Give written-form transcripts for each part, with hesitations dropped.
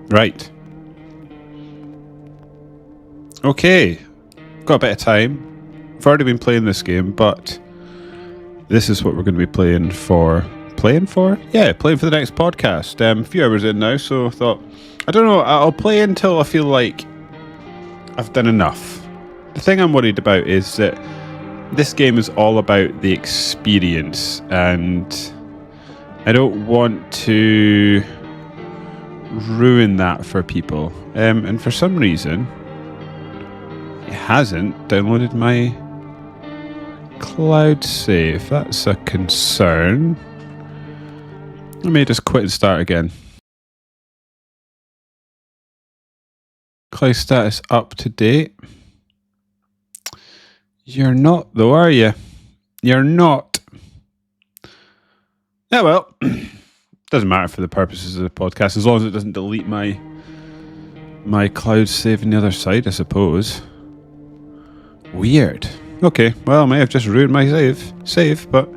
Right. Okay. Got a bit of time. I've already been playing this game, but this is what we're going to be playing for. Playing for? Yeah, playing for the next podcast. A few hours in now, so I thought, I don't know, I'll play until I feel like I've done enough. The thing I'm worried about is that this game is all about the experience, and I don't want to ruin that for people. And for some reason, it hasn't downloaded my cloud save. That's a concern. I may just quit and start again. Cloud status up to date. You're not though, are you? You're not. Yeah, well, doesn't matter for the purposes of the podcast, as long as it doesn't delete my cloud save on the other side, I suppose. Weird. Okay, well, I may have just ruined my save, but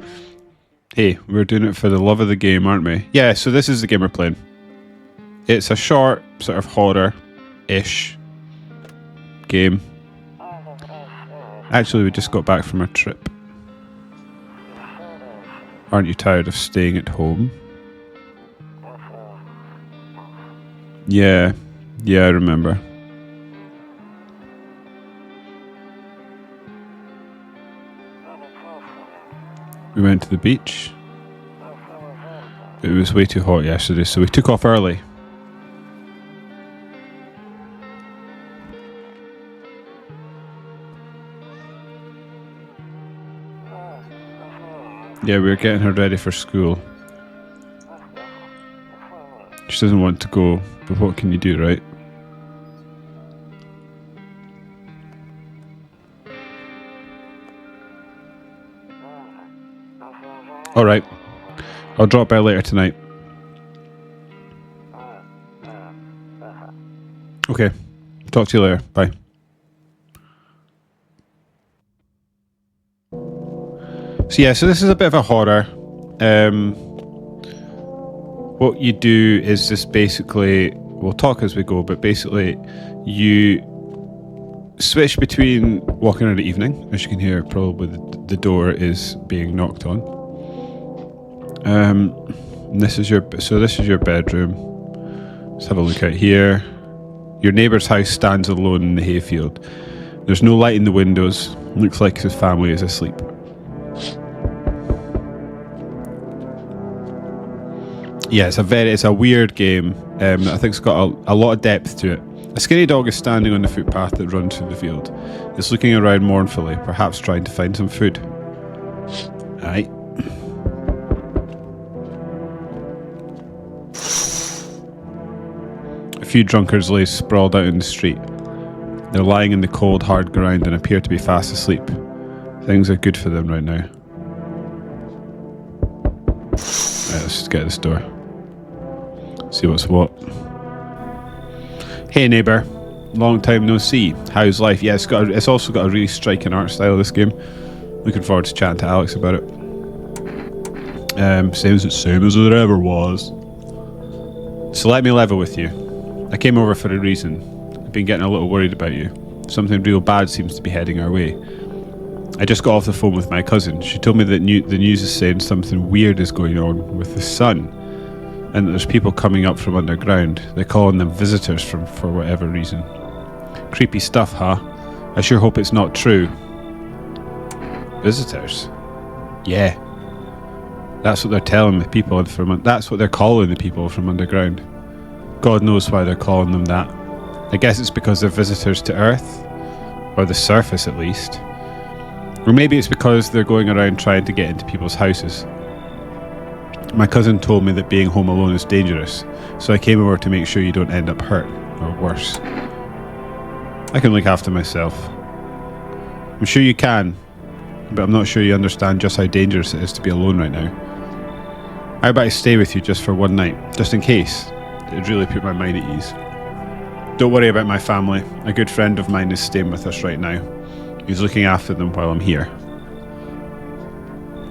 hey, we're doing it for the love of the game, aren't we? Yeah, so this is the game we're playing. It's a short, sort of horror-ish game. Actually, we just got back from a trip. Aren't you tired of staying at home? Yeah, I remember. We went to the beach. It was way too hot yesterday, so we took off early. Yeah, we were getting her ready for school. She doesn't want to go, but what can you do, right? Alright. I'll drop by later tonight. Okay. Talk to you later. Bye. So this is a bit of a horror. What you do is just basically, we'll talk as we go, but basically you switch between walking in the evening. As you can hear, probably the door is being knocked on. This is your bedroom. Let's have a look out here. Your neighbour's house stands alone in the hayfield. There's no light in the windows. Looks like his family is asleep. Yeah, it's a weird game. I think it's got a lot of depth to it. A skinny dog is standing on the footpath that runs through the field. It's looking around mournfully, perhaps trying to find some food. Aye. A few drunkards lay sprawled out in the street. They're lying in the cold, hard ground and appear to be fast asleep. Things are good for them right now. Right, let's just get this door. See what's what. Hey neighbour, long time no see. How's life? Yeah, it's also got a really striking art style, this game. Looking forward to chatting to Alex about it. Same as it ever was. So let me level with you. I came over for a reason. I've been getting a little worried about you. Something real bad seems to be heading our way. I just got off the phone with my cousin. She told me that the news is saying something weird is going on with the sun, and that there's people coming up from underground. They're calling them visitors for whatever reason. Creepy stuff, huh? I sure hope it's not true. Visitors? Yeah. That's what they're telling the people that's what they're calling the people from underground. God knows why they're calling them that. I guess it's because they're visitors to Earth, or the surface at least. Or maybe it's because they're going around trying to get into people's houses. My cousin told me that being home alone is dangerous, so I came over to make sure you don't end up hurt, or worse. I can look after myself. I'm sure you can, but I'm not sure you understand just how dangerous it is to be alone right now. How about I stay with you just for one night, just in case? It'd really put my mind at ease. Don't worry about my family. A good friend of mine is staying with us right now. He's looking after them while I'm here.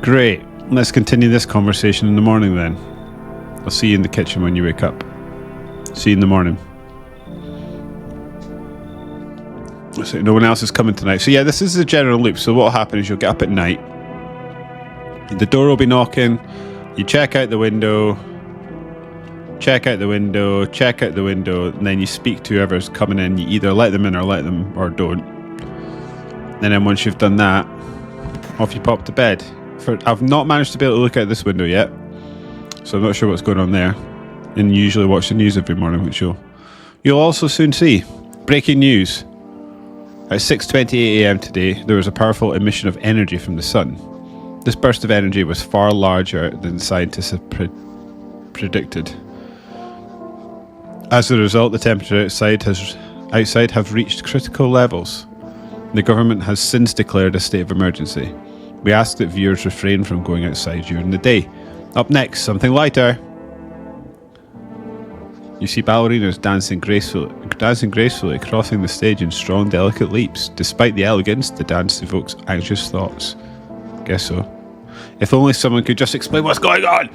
Great. Let's continue this conversation in the morning then. I'll see you in the kitchen when you wake up. See you in the morning. So no one else is coming tonight. So yeah, this is the general loop. So what will happen is you'll get up at night. The door will be knocking. You check out the window. Check out the window. Check out the window. And then you speak to whoever's coming in. You either let them in or don't. And then once you've done that, off you pop to bed. I've not managed to be able to look out this window yet. So I'm not sure what's going on there. And you usually watch the news every morning, which you'll also soon see. Breaking news. At 6:28 a.m. today, there was a powerful emission of energy from the sun. This burst of energy was far larger than scientists had predicted. As a result, the temperature outside have reached critical levels. The government has since declared a state of emergency. We ask that viewers refrain from going outside during the day. Up next, something lighter. You see ballerinas dancing gracefully, crossing the stage in strong, delicate leaps. Despite the elegance, the dance evokes anxious thoughts. Guess so. If only someone could just explain what's going on!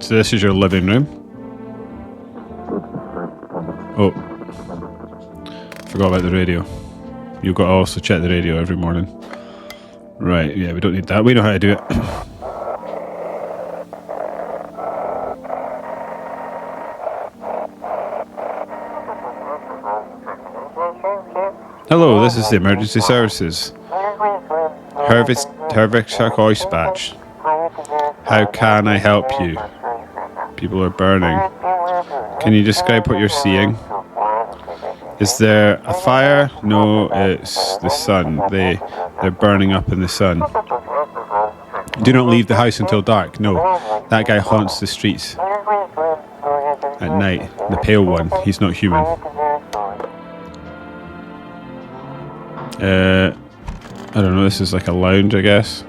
So this is your living room. Oh. Forgot about the radio. You've got to also check the radio every morning. Right, yeah, we don't need that. We know how to do it. Hello, this is the emergency services. Hervik How can I help you? People are burning. Can you describe what you're seeing? Is there a fire? No, it's the sun. They're burning up in the sun. Do not leave the house until dark. No, that guy haunts the streets at night. The pale one. He's not human. I don't know. This is like a lounge, I guess.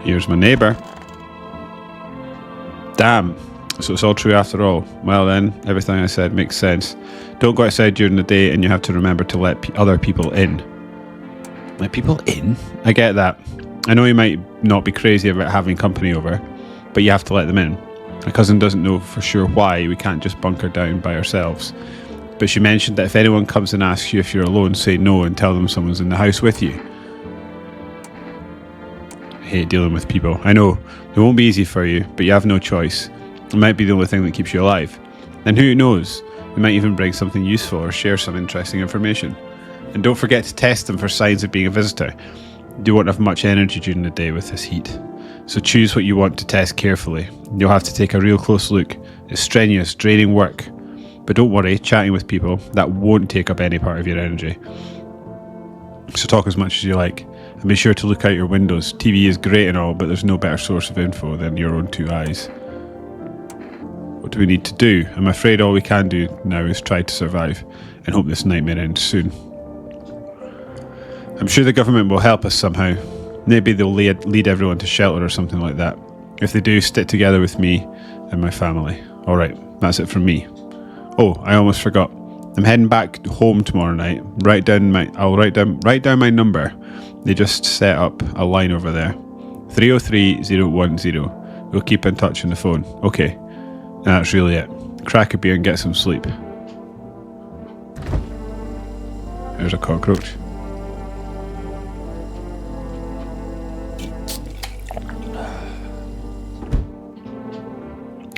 Here's my neighbour. Damn. So it's all true after all. Well then, everything I said makes sense. Don't go outside during the day, and you have to remember to let other people in. Let people in? I get that. I know you might not be crazy about having company over, but you have to let them in. My cousin doesn't know for sure why we can't just bunker down by ourselves. But she mentioned that if anyone comes and asks you if you're alone, say no and tell them someone's in the house with you. I hate dealing with people. I know, it won't be easy for you, but you have no choice. It might be the only thing that keeps you alive. And who knows, we might even bring something useful or share some interesting information. And don't forget to test them for signs of being a visitor. You won't have much energy during the day with this heat. So choose what you want to test carefully. You'll have to take a real close look. It's strenuous, draining work. But don't worry, chatting with people, that won't take up any part of your energy. So talk as much as you like. And be sure to look out your windows. TV is great and all, but there's no better source of info than your own two eyes. What do we need to do? I'm afraid all we can do now is try to survive and hope this nightmare ends soon. I'm sure the government will help us somehow. Maybe they'll lead everyone to shelter or something like that. If they do, stick together with me and my family. Alright, that's it from me. Oh, I almost forgot. I'm heading back home tomorrow night. I'll write down my number. They just set up a line over there. 303010. We'll keep in touch on the phone. Okay. That's really it. Crack a beer and get some sleep. There's a cockroach.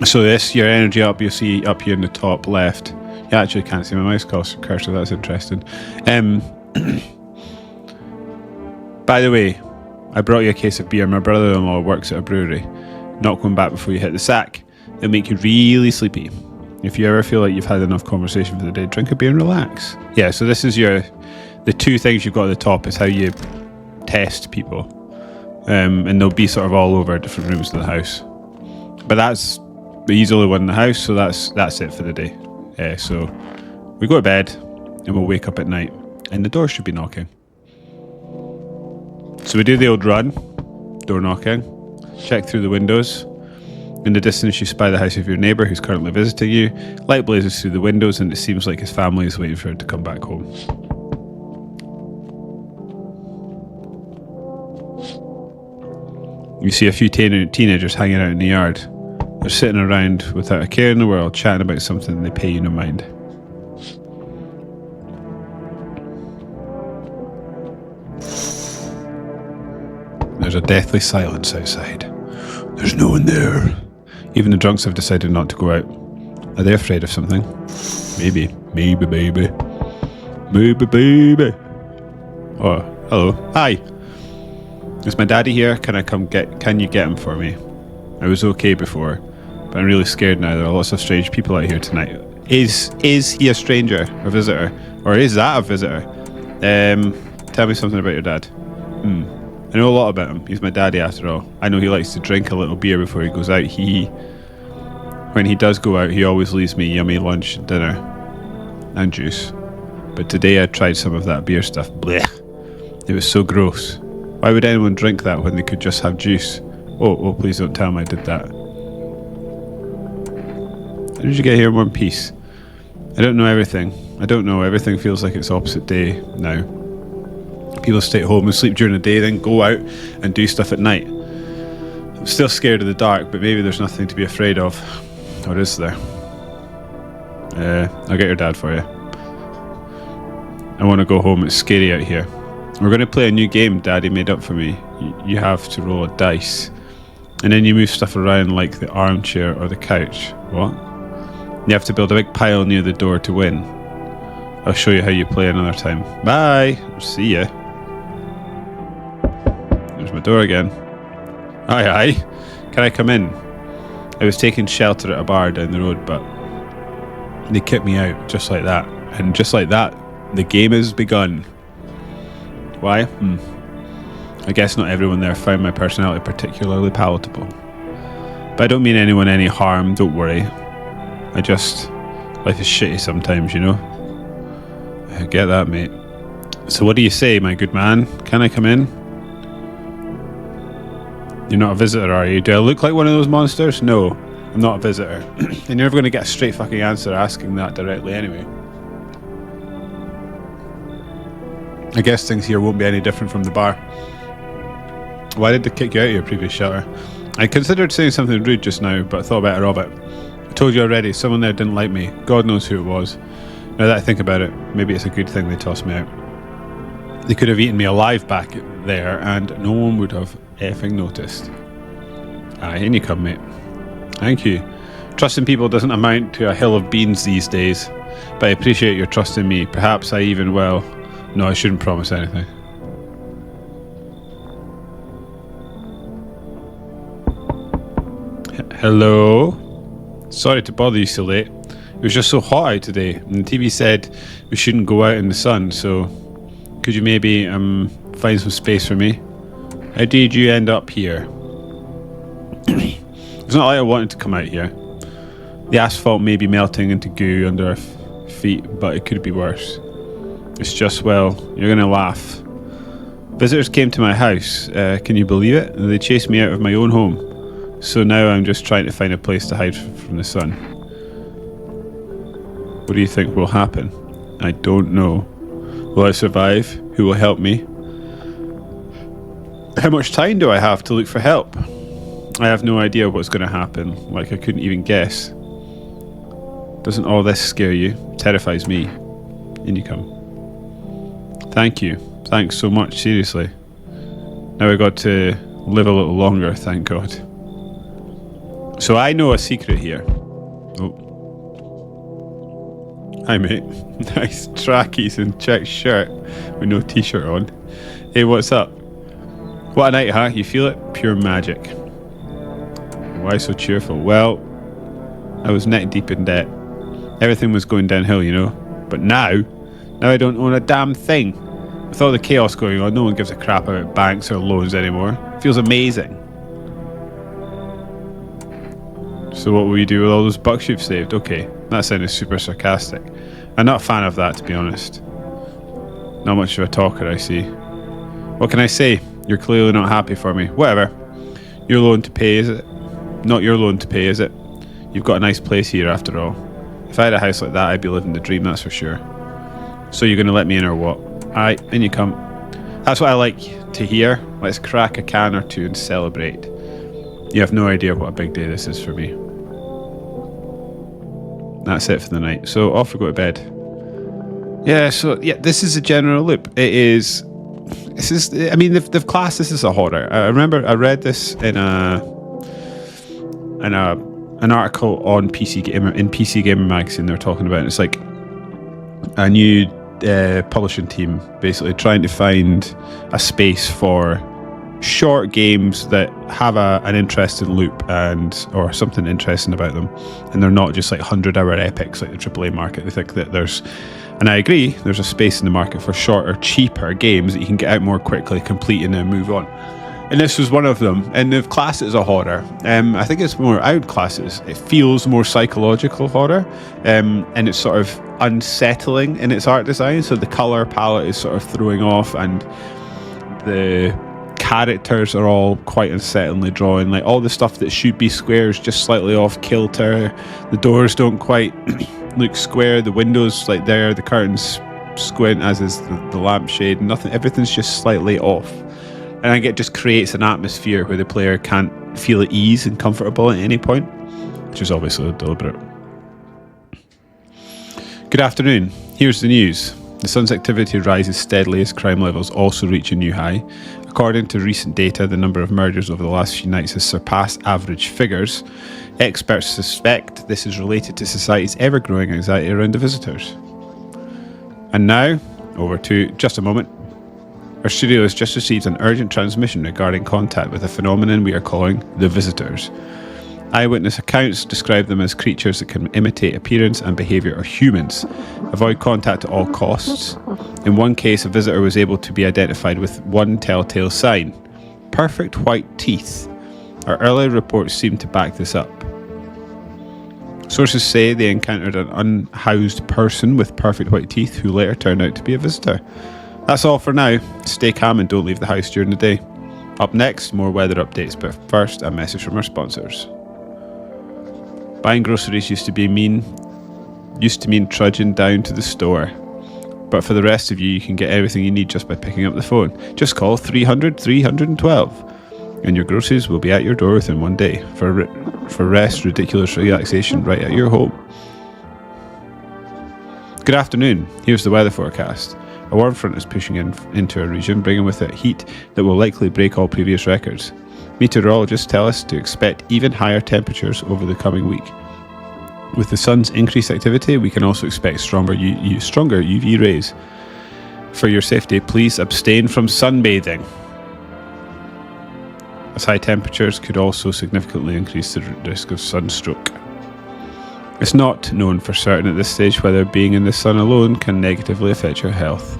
So this, your energy up, you'll see up here in the top left. You actually can't see my mouse cursor, that's interesting. By the way, I brought you a case of beer. My brother-in-law works at a brewery. Not going back before you hit the sack. It'll make you really sleepy. If you ever feel like you've had enough conversation for the day, drink a beer and relax. Yeah, so this is the two things you've got at the top is how you test people. And they'll be sort of all over different rooms of the house. But he's the only one in the house, so that's it for the day. So we go to bed and we'll wake up at night and the door should be knocking. So we do the old run, door knocking, check through the windows. In the distance you spy the house of your neighbour who's currently visiting you. Light blazes through the windows and it seems like his family is waiting for him to come back home. You see a few teenagers hanging out in the yard. They're sitting around without a care in the world, chatting about something they pay you no mind. There's a deathly silence outside. There's no one there. Even the drunks have decided not to go out. Are they afraid of something? Maybe. Maybe, baby. Maybe, baby. Oh, hello. Hi. Is my daddy here? Can you get him for me? I was okay before, but I'm really scared now. There are lots of strange people out here tonight. Is he a stranger? A visitor? Or is that a visitor? Tell me something about your dad. I know a lot about him. He's my daddy after all. I know he likes to drink a little beer before he goes out. When he does go out, he always leaves me yummy lunch and dinner. And juice. But today I tried some of that beer stuff. Blech. It was so gross. Why would anyone drink that when they could just have juice? Oh, please don't tell him I did that. How did you get here in one piece? I don't know everything. I don't know. Everything feels like it's opposite day now. People stay at home and sleep during the day, then go out and do stuff at night. I'm still scared of the dark, but maybe there's nothing to be afraid of. Or is there? I'll get your dad for you. I want to go home. It's scary out here. We're going to play a new game Daddy made up for me. You have to roll a dice. And then you move stuff around like the armchair or the couch. What? You have to build a big pile near the door to win. I'll show you how you play another time. Bye! See ya. There's my door again. Aye. Can I come in? I was taking shelter at a bar down the road, but they kicked me out just like that. And just like that, the game has begun. Why? I guess not everyone there found my personality particularly palatable. But I don't mean anyone any harm, don't worry. Life is shitty sometimes, you know? I get that, mate. So what do you say, my good man? Can I come in? You're not a visitor, are you? Do I look like one of those monsters? No, I'm not a visitor. And you're never going to get a straight fucking answer asking that directly anyway. I guess things here won't be any different from the bar. Why did they kick you out of your previous shelter? I considered saying something rude just now, but I thought better of it. I told you already, someone there didn't like me. God knows who it was. Now that I think about it, maybe it's a good thing they tossed me out. They could have eaten me alive back there, and no one would have effing noticed. Aye, in you come, mate. Thank you. Trusting people doesn't amount to a hill of beans these days, but I appreciate your trust in me. Perhaps I even will. No, I shouldn't promise anything. Hello? Sorry to bother you so late. It was just so hot out today, and the TV said we shouldn't go out in the sun, so could you maybe find some space for me? How did you end up here? It's not like I wanted to come out here. The asphalt may be melting into goo under our feet, but it could be worse. It's just, well, you're going to laugh. Visitors came to my house, can you believe it? And they chased me out of my own home. So now I'm just trying to find a place to hide from the sun. What do you think will happen? I don't know. Will I survive? Who will help me? How much time do I have to look for help? I have no idea what's going to happen. Like, I couldn't even guess. Doesn't all this scare you? It terrifies me. In you come. Thank you. Thanks so much, seriously. Now I got to live a little longer, thank God. So I know a secret here. Oh. Hi, mate. Nice trackies and checked shirt with no t-shirt on. Hey, what's up? What a night, huh? You feel it? Pure magic. Why so cheerful? Well, I was neck deep in debt. Everything was going downhill, you know. But now I don't own a damn thing. With all the chaos going on, no one gives a crap about banks or loans anymore. It feels amazing. So what will you do with all those bucks you've saved? Okay, that sounded super sarcastic. I'm not a fan of that, to be honest. Not much of a talker, I see. What can I say? You're clearly not happy for me. Whatever. Your loan to pay, is it? Not your loan to pay, is it? You've got a nice place here, after all. If I had a house like that, I'd be living the dream, that's for sure. So you're going to let me in or what? Aye, in you come. That's what I like to hear. Let's crack a can or two and celebrate. You have no idea what a big day this is for me. That's it for the night. So off we go to bed. Yeah, so yeah, this is a general loop. This is, I mean, they've classed this as a horror. I remember I read this in an article on PC Gamer magazine. They're talking about it. It's like a new publishing team basically trying to find a space for short games that have an interesting loop or something interesting about them, and they're not just like 100-hour epics like the AAA market. They think that and I agree, there's a space in the market for shorter, cheaper games that you can get out more quickly, complete, and then move on. And this was one of them, and they've classed it as a horror. I think it's more, I would class it feels more psychological horror, and it's sort of unsettling in its art design. So the color palette is sort of throwing off, and the characters are all quite unsettlingly drawn. Like all the stuff that should be squares just slightly off kilter. The doors don't quite look square. The windows like there, the curtains squint, as is the lampshade. Nothing. Everything's just slightly off. And I think it just creates an atmosphere where the player can't feel at ease and comfortable at any point, which is obviously deliberate. Good afternoon. Here's the news. The sun's activity rises steadily as crime levels also reach a new high. According to recent data, the number of murders over the last few nights has surpassed average figures. Experts suspect this is related to society's ever-growing anxiety around the visitors. And now, over to just a moment. Our studio has just received an urgent transmission regarding contact with a phenomenon we are calling the visitors. Eyewitness accounts describe them as creatures that can imitate appearance and behaviour of humans. Avoid contact at all costs. In one case, a visitor was able to be identified with one telltale sign: perfect white teeth. Our earlier reports seem to back this up. Sources say they encountered an unhoused person with perfect white teeth who later turned out to be a visitor. That's all for now. Stay calm and don't leave the house during the day. Up next, more weather updates, but first, a message from our sponsors. Buying groceries used to mean trudging down to the store. But for the rest of you, you can get everything you need just by picking up the phone. Just call 300 312 and your groceries will be at your door within one day. For rest, ridiculous relaxation right at your home. Good afternoon. Here's the weather forecast. A warm front is pushing into our region, bringing with it heat that will likely break all previous records. Meteorologists tell us to expect even higher temperatures over the coming week. With the sun's increased activity, we can also expect stronger UV rays. For your safety, please abstain from sunbathing, as high temperatures could also significantly increase the risk of sunstroke. It's not known for certain at this stage whether being in the sun alone can negatively affect your health.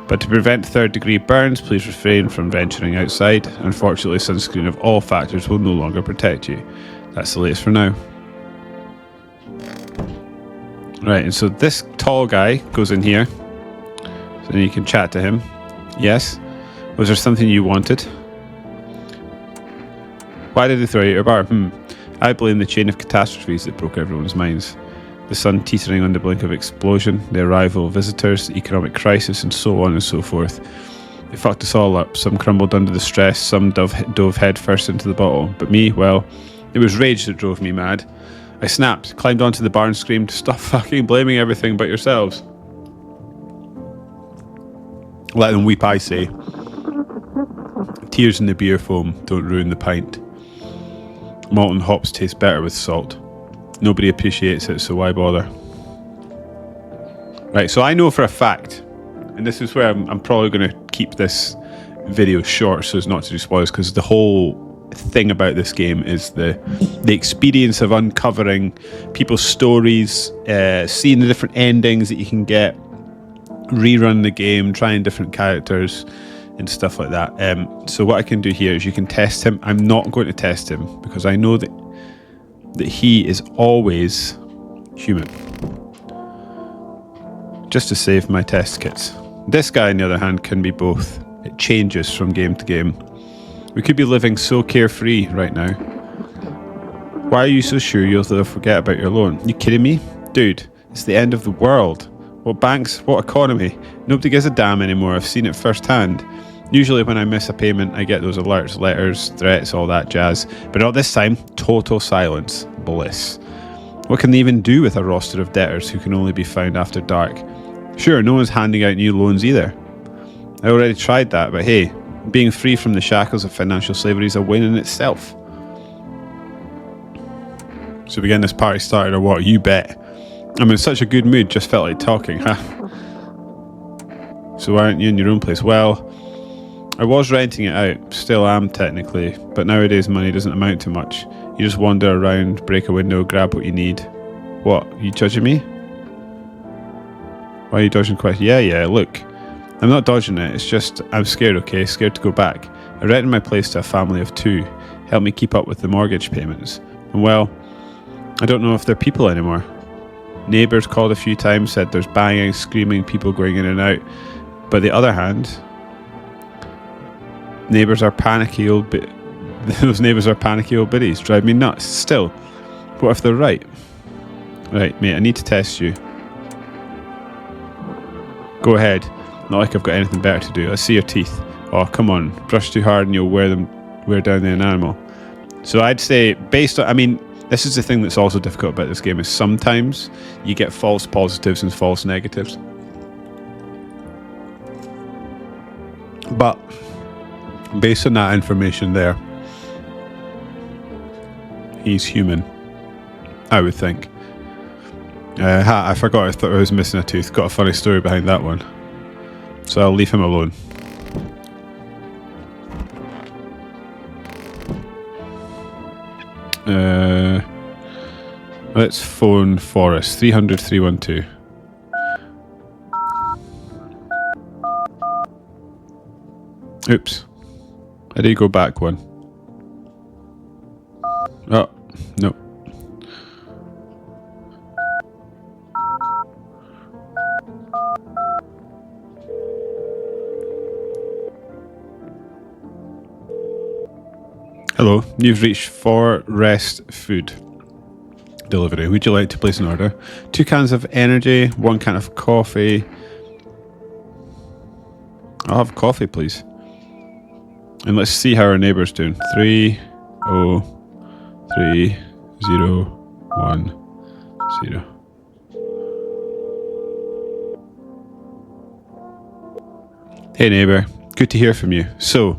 But to prevent third-degree burns, please refrain from venturing outside. Unfortunately, sunscreen of all factors will no longer protect you. That's the latest for now. Right, and so this tall guy goes in here. So then you can chat to him. Yes? Was there something you wanted? Why did they throw you at your bar? I blame the chain of catastrophes that broke everyone's minds. The sun teetering on the brink of explosion, the arrival of visitors, the economic crisis, and so on and so forth. They fucked us all up. Some crumbled under the stress, some dove head first into the bottle. But me, well, it was rage that drove me mad. I snapped, climbed onto the bar and screamed, "Stop fucking blaming everything but yourselves." Let them weep, I say. Tears in the beer foam don't ruin the pint. Malt and hops taste better with salt. Nobody appreciates it, so why bother? Right, so I know for a fact, and this is where I'm probably going to keep this video short so as not to do spoilers, because the whole thing about this game is the experience of uncovering people's stories, seeing the different endings that you can get, rerun the game, trying different characters and stuff like that. So what I can do here is you can test him. I'm not going to test him because I know that he is always human. Just to save my test kits. This guy, on the other hand, can be both. It changes from game to game. We could be living so carefree right now. Why are you so sure you'll forget about your loan? You kidding me? Dude, it's the end of the world. What banks? What economy? Nobody gives a damn anymore. I've seen it firsthand. Usually when I miss a payment, I get those alerts, letters, threats, all that jazz. But not this time. Total silence. Bliss. What can they even do with a roster of debtors who can only be found after dark? Sure, no one's handing out new loans either. I already tried that, but hey, being free from the shackles of financial slavery is a win in itself. So we getting this party started or what? You bet. I'm in such a good mood, just felt like talking, huh? So why aren't you in your own place? Well, I was renting it out, still am technically, but nowadays money doesn't amount to much. You just wander around, break a window, grab what you need. What, you judging me? Why are you dodging questions? Yeah, look. I'm not dodging it, it's just I'm scared, okay? Scared to go back. I rented my place to a family of 2. Help me keep up with the mortgage payments. And well, I don't know if they're people anymore. Neighbours called a few times, said there's banging, screaming, people going in and out. But the other hand, neighbours are panicky old those neighbours are panicky old biddies. Drive me nuts. Still, what if they're right? Right, mate, I need to test you. Go ahead. Not like I've got anything better to do. Let's see your teeth. Oh, come on. Brush too hard and you'll wear down the enamel. So I'd say, based on, I mean, this is the thing that's also difficult about this game, is sometimes you get false positives and false negatives. But based on that information there, he's human, I would think. I forgot, I thought I was missing a tooth. Got a funny story behind that one. So I'll leave him alone. Let's phone Forrest. 300-312. Oops. I did go back one. Oh, no. Hello, you've reached Forrest Food Delivery. Would you like to place an order? 2 cans of energy, 1 can of coffee. I'll have coffee, please. And let's see how our neighbour's doing. 3030110. Hey neighbour, good to hear from you. So,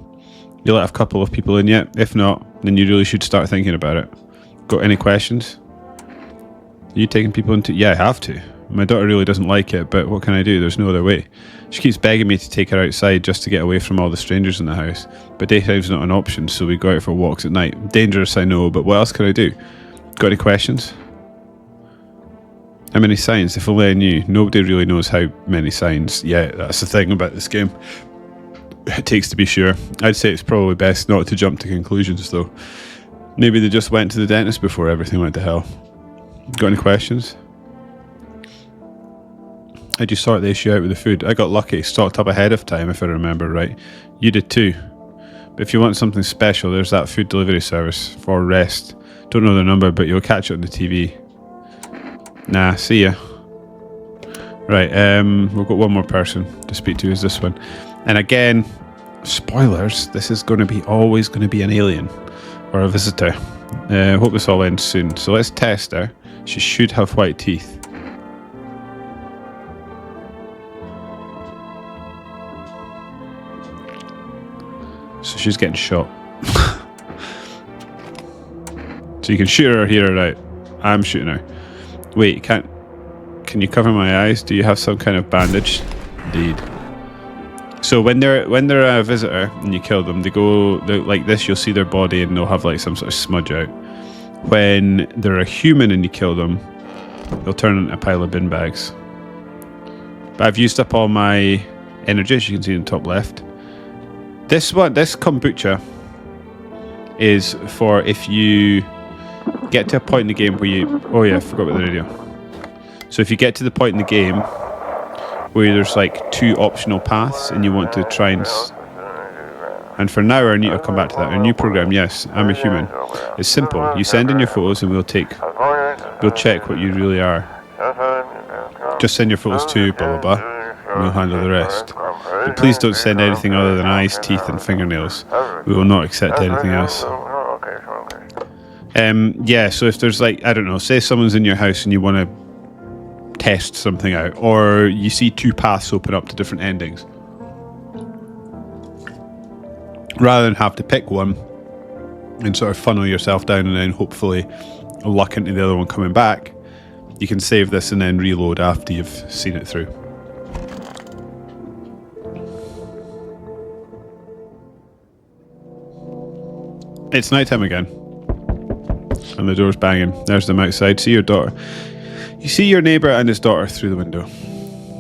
you let a couple of people in yet? If not, then you really should start thinking about it. Got any questions? Are you taking people into... Yeah, I have to. My daughter really doesn't like it, but what can I do? There's no other way. She keeps begging me to take her outside just to get away from all the strangers in the house. But daytime's not an option, so we go out for walks at night. Dangerous, I know, but what else can I do? Got any questions? How many signs? If only I knew. Nobody really knows how many signs. Yeah, that's the thing about this game. It takes to be sure. I'd say it's probably best not to jump to conclusions, though. Maybe they just went to the dentist before everything went to hell. Got any questions? How'd you sort the issue out with the food? I got lucky, stocked up ahead of time, if I remember right. You did too. But if you want something special, there's that food delivery service, Forrest. Don't know the number, but you'll catch it on the TV. Nah, see ya. Right, we've got one more person to speak to, is this one. And again, spoilers, this is always going to be an alien or a visitor. Hope this all ends soon. So let's test her. She should have white teeth. So she's getting shot. So you can shoot her or hear her out. I'm shooting her. Wait, can you cover my eyes? Do you have some kind of bandage? Indeed. So when they're a visitor and you kill them, they're like this. You'll see their body and they'll have like some sort of smudge out. When they're a human and you kill them, they'll turn into a pile of bin bags. But I've used up all my energy, as you can see in the top left. This kombucha is for if you get to a point in the game where you... Oh yeah, I forgot about the radio. So if you get to the point in the game where there's like 2 optional paths and you want to try and for now, I'll come back to that. Our new program, yes, I'm a human. It's simple. You send in your photos and we'll check what you really are. Just send your photos to blah blah blah and we'll handle the rest. But please don't send anything other than eyes, teeth and fingernails. We will not accept anything else. Yeah, so if there's like, I don't know, say someone's in your house and you want to test something out, or you see two paths open up to different endings, rather than have to pick one and sort of funnel yourself down and then hopefully luck into the other one coming back, you can save this and then reload after you've seen it through. It's nighttime again, and the door's banging. There's them outside. See your daughter. You see your neighbour and his daughter through the window.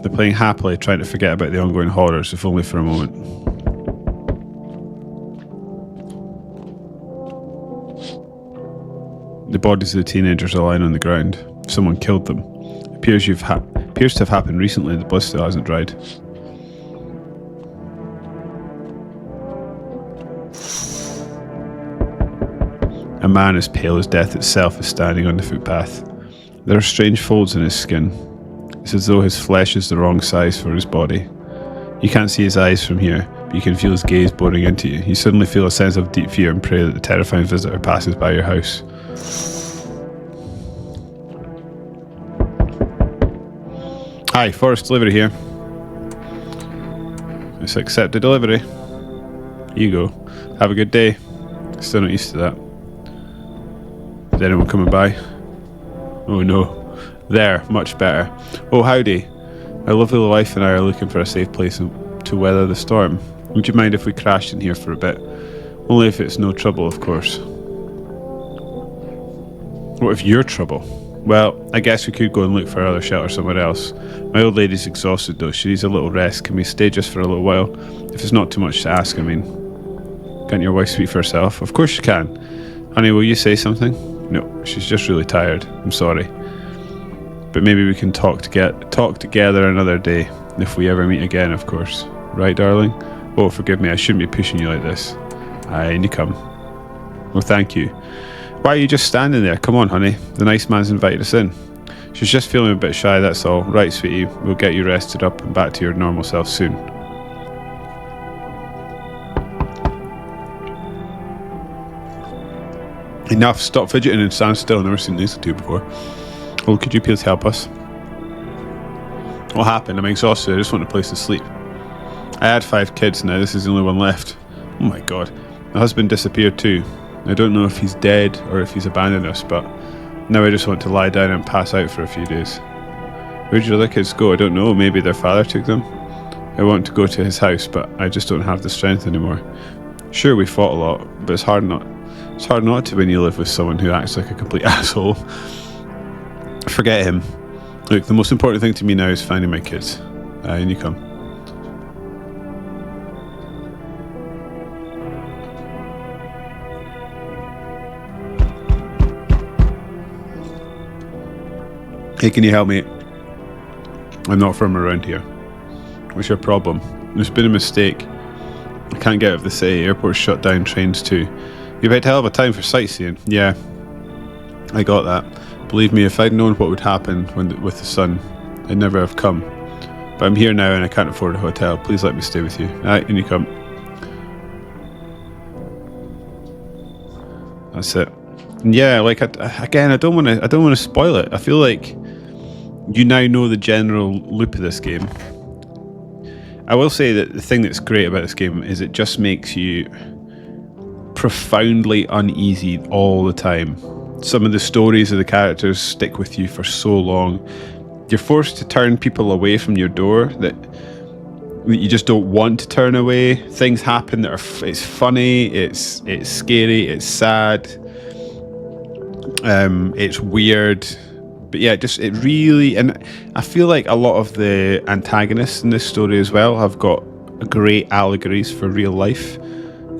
They're playing happily, trying to forget about the ongoing horrors, if only for a moment. The bodies of the teenagers are lying on the ground. Someone killed them. It appears to have happened recently. The blood still hasn't dried. A man as pale as death itself is standing on the footpath. There are strange folds in his skin. It's as though his flesh is the wrong size for his body. You can't see his eyes from here, but you can feel his gaze boring into you. You suddenly feel a sense of deep fear and pray that the terrifying visitor passes by your house. Hi, Forest Delivery here. Let's accept the delivery. Here you go. Have a good day. Still not used to that. Is anyone coming by? Oh no. There, much better. Oh, howdy. My lovely wife and I are looking for a safe place to weather the storm. Would you mind if we crashed in here for a bit? Only if it's no trouble, of course. What if you're trouble? Well, I guess we could go and look for other shelter somewhere else. My old lady's exhausted though. She needs a little rest. Can we stay just for a little while? If it's not too much to ask, I mean. Can't your wife speak for herself? Of course she can. Honey, will you say something? No, she's just really tired. I'm sorry. But maybe we can talk together another day. If we ever meet again, of course. Right, darling? Oh, forgive me, I shouldn't be pushing you like this. Aye, in you come. Well, thank you. Why are you just standing there? Come on, honey. The nice man's invited us in. She's just feeling a bit shy, that's all. Right, sweetie. We'll get you rested up and back to your normal self soon. Enough. Stop fidgeting and stand still. I've never seen these two before. Well, could you please help us? What happened? I'm exhausted. I just want a place to sleep. I had 5 kids now. This is the only one left. Oh my god. My husband disappeared too. I don't know if he's dead or if he's abandoned us, but now I just want to lie down and pass out for a few days. Where'd your other kids go? I don't know. Maybe their father took them? I want to go to his house, but I just don't have the strength anymore. Sure, we fought a lot, but it's hard not to when you live with someone who acts like a complete asshole. Forget him. Look, the most important thing to me now is finding my kids. In you come. Hey, can you help me? I'm not from around here. What's your problem? There's been a mistake. I can't get out of the city. Airport's shut down, trains too. You had a hell of a time for sightseeing. Yeah, I got that. Believe me, if I'd known what would happen with the sun, I'd never have come. But I'm here now and I can't afford a hotel. Please let me stay with you. Alright, in you come. That's it. And yeah, like again, I don't want to spoil it. I feel like you now know the general loop of this game. I will say that the thing that's great about this game is it just makes you profoundly uneasy all the time. Some of the stories of the characters stick with you for so long. You're forced to turn people away from your door that you just don't want to turn away. Things happen that are it's funny, it's scary, it's sad, it's weird. But yeah, it really, and I feel like a lot of the antagonists in this story as well have got great allegories for real life.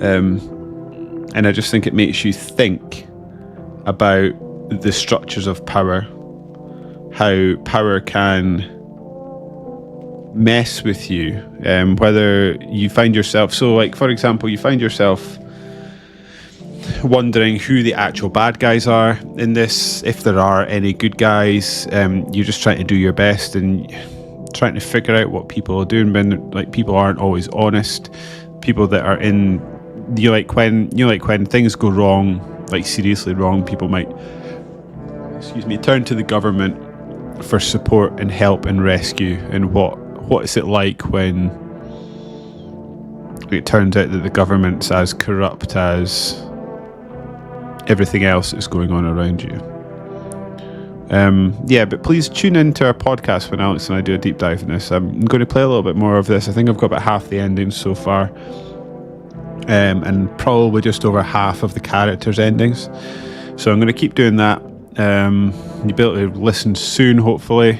And I just think it makes you think about the structures of power, how power can mess with you, whether you find yourself, so like for example, you find yourself wondering who the actual bad guys are in this, if there are any good guys. You're just trying to do your best and trying to figure out what people are doing, when like people aren't always honest. People that are in, you like when things go wrong like seriously wrong, people might, turn to the government for support and help and rescue. And what is it like when it turns out that the government's as corrupt as everything else that's going on around you? But please tune into our podcast when Alex and I do a deep dive in this. I'm going to play a little bit more of this. I think I've got about half the endings so far, and probably just over half of the characters' endings. So I'm going to keep doing that. You'll be able to listen soon, hopefully.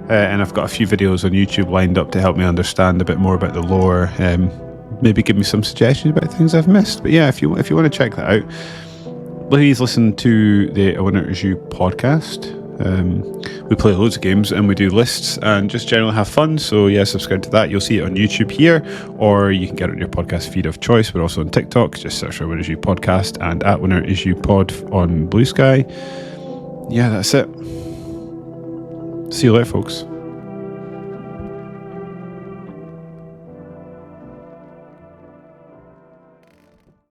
And I've got a few videos on YouTube lined up to help me understand a bit more about the lore. Maybe give me some suggestions about things I've missed. But yeah, if you want to check that out, please listen to the A Winner Is You podcast. We play loads of games and we do lists and just generally have fun. So yeah, subscribe to that. You'll see it on YouTube here, or you can get it on your podcast feed of choice. We're also on TikTok. Just search for A Winner Is You podcast and at Winner Is You pod on Blue Sky. Yeah, that's it. See you later, folks.